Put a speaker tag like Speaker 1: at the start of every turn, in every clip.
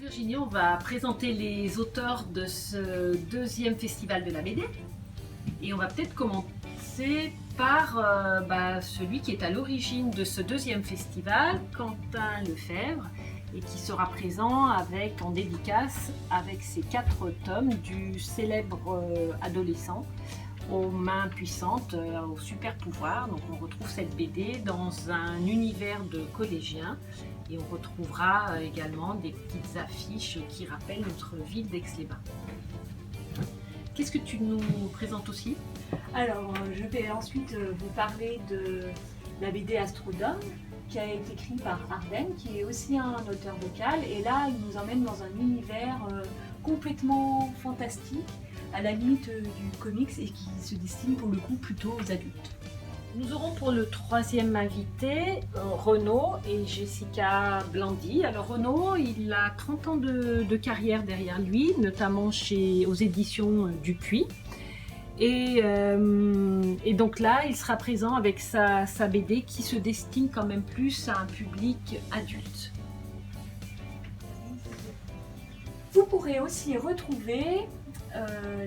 Speaker 1: Virginie, on va présenter les auteurs de ce deuxième festival de la BD. Et on va peut-être commencer par celui qui est à l'origine de ce deuxième festival, Quentin Lefebvre, et qui sera présent en dédicace avec ses 4 tomes du célèbre adolescent aux mains puissantes, aux super pouvoirs. Donc on retrouve cette BD dans un univers de collégiens et on retrouvera également des petites affiches qui rappellent notre ville d'Aix-les-Bains. Qu'est-ce que tu nous présentes aussi?
Speaker 2: Alors, je vais ensuite vous parler de la BD Astrodome, qui a été écrite par Arden, qui est aussi un auteur local. Et là, il nous emmène dans un univers complètement fantastique, à la limite du comics, et qui se destine pour le coup plutôt aux adultes.
Speaker 1: Nous aurons pour le 3e invité Renaud et Jessica Blandy. Alors Renaud, il a 30 ans de carrière derrière lui, notamment aux éditions Dupuis. Et donc là, il sera présent avec sa BD qui se destine quand même plus à un public adulte.
Speaker 2: Vous pourrez aussi retrouver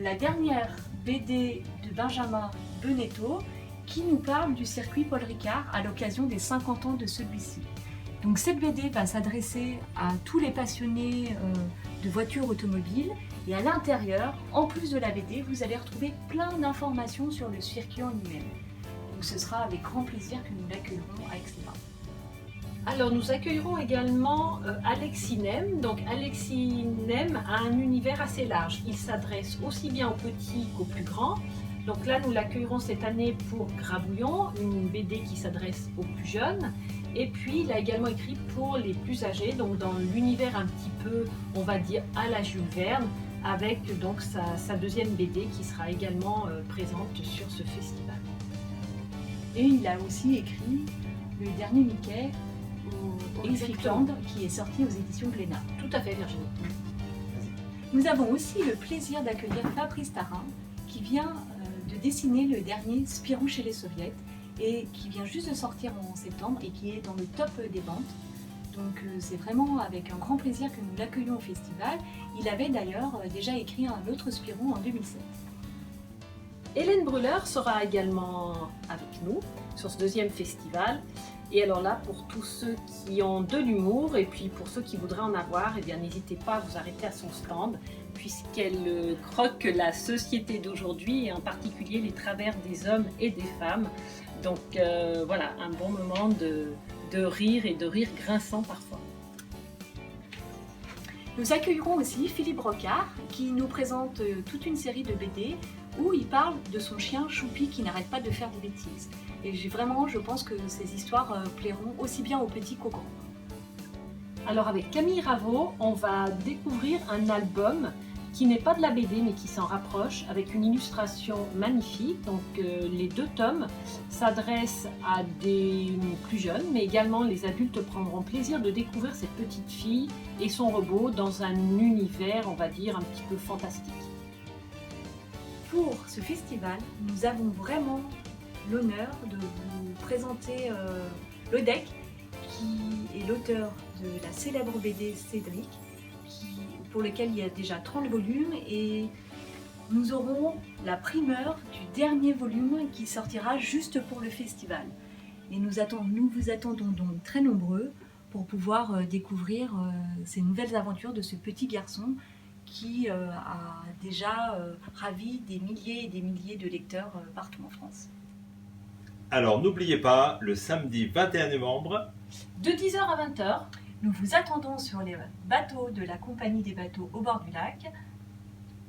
Speaker 2: la dernière BD de Benjamin Benetto qui nous parle du circuit Paul Ricard à l'occasion des 50 ans de celui-ci. Donc cette BD va s'adresser à tous les passionnés de voitures automobiles et à l'intérieur, en plus de la BD, vous allez retrouver plein d'informations sur le circuit en lui-même. Donc ce sera avec grand plaisir que nous l'accueillerons à Aix-les-Bains.
Speaker 1: Alors nous accueillerons également Alexis Nem. Donc Alexis Nem a un univers assez large. Il s'adresse aussi bien aux petits qu'aux plus grands. Donc là nous l'accueillerons cette année pour Grabouillon, une BD qui s'adresse aux plus jeunes. Et puis il a également écrit pour les plus âgés, donc dans l'univers un petit peu, on va dire, à la Jules Verne, avec donc sa deuxième BD qui sera également présente sur ce festival.
Speaker 2: Et il a aussi écrit le dernier Mickey au Electricland qui est sorti aux éditions Glénat.
Speaker 1: Tout à fait, Virginie.
Speaker 2: Nous avons aussi le plaisir d'accueillir Fabrice Tarin qui vient de dessiner le dernier Spirou chez les Soviets et qui vient juste de sortir en septembre et qui est dans le top des ventes. Donc c'est vraiment avec un grand plaisir que nous l'accueillons au festival. Il avait d'ailleurs déjà écrit un autre Spirou en 2007.
Speaker 1: Hélène Brûler sera également avec nous sur ce deuxième festival. Et alors là, pour tous ceux qui ont de l'humour et puis pour ceux qui voudraient en avoir, eh bien n'hésitez pas à vous arrêter à son stand puisqu'elle croque la société d'aujourd'hui et en particulier les travers des hommes et des femmes. Donc voilà, un bon moment de rire et de rire grinçant parfois.
Speaker 2: Nous accueillerons aussi Philippe Rocard qui nous présente toute une série de BD où il parle de son chien Choupi qui n'arrête pas de faire des bêtises. Et je pense que ces histoires plairont aussi bien aux petits qu'aux grands.
Speaker 1: Alors avec Camille Raveau, on va découvrir un album qui n'est pas de la BD mais qui s'en rapproche avec une illustration magnifique. Donc les 2 tomes s'adressent à des plus jeunes mais également les adultes prendront plaisir de découvrir cette petite fille et son robot dans un univers, on va dire, un petit peu fantastique.
Speaker 2: Pour ce festival, nous avons vraiment l'honneur de vous présenter Lodec qui est l'auteur de la célèbre BD Cédric pour lequel il y a déjà 30 volumes et nous aurons la primeur du dernier volume qui sortira juste pour le festival. Et nous vous attendons donc très nombreux pour pouvoir découvrir ces nouvelles aventures de ce petit garçon qui a déjà ravi des milliers et des milliers de lecteurs partout en France.
Speaker 3: Alors n'oubliez pas, le samedi 21 novembre,
Speaker 1: de 10h à 20h,
Speaker 2: nous vous attendons sur les bateaux de la Compagnie des bateaux au bord du lac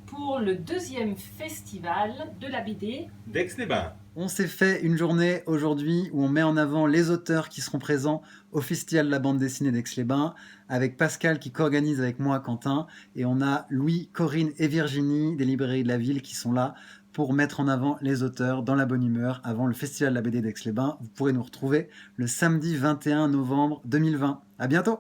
Speaker 1: pour le 2e festival de la BD
Speaker 3: d'Aix-les-Bains.
Speaker 4: On s'est fait une journée aujourd'hui où on met en avant les auteurs qui seront présents au Festival de la bande dessinée d'Aix-les-Bains, avec Pascal qui co-organise avec moi, Quentin, et on a Louis, Corinne et Virginie des librairies de la ville qui sont là pour mettre en avant les auteurs dans la bonne humeur avant le Festival de la BD d'Aix-les-Bains. Vous pourrez nous retrouver le samedi 21 novembre 2020. À bientôt!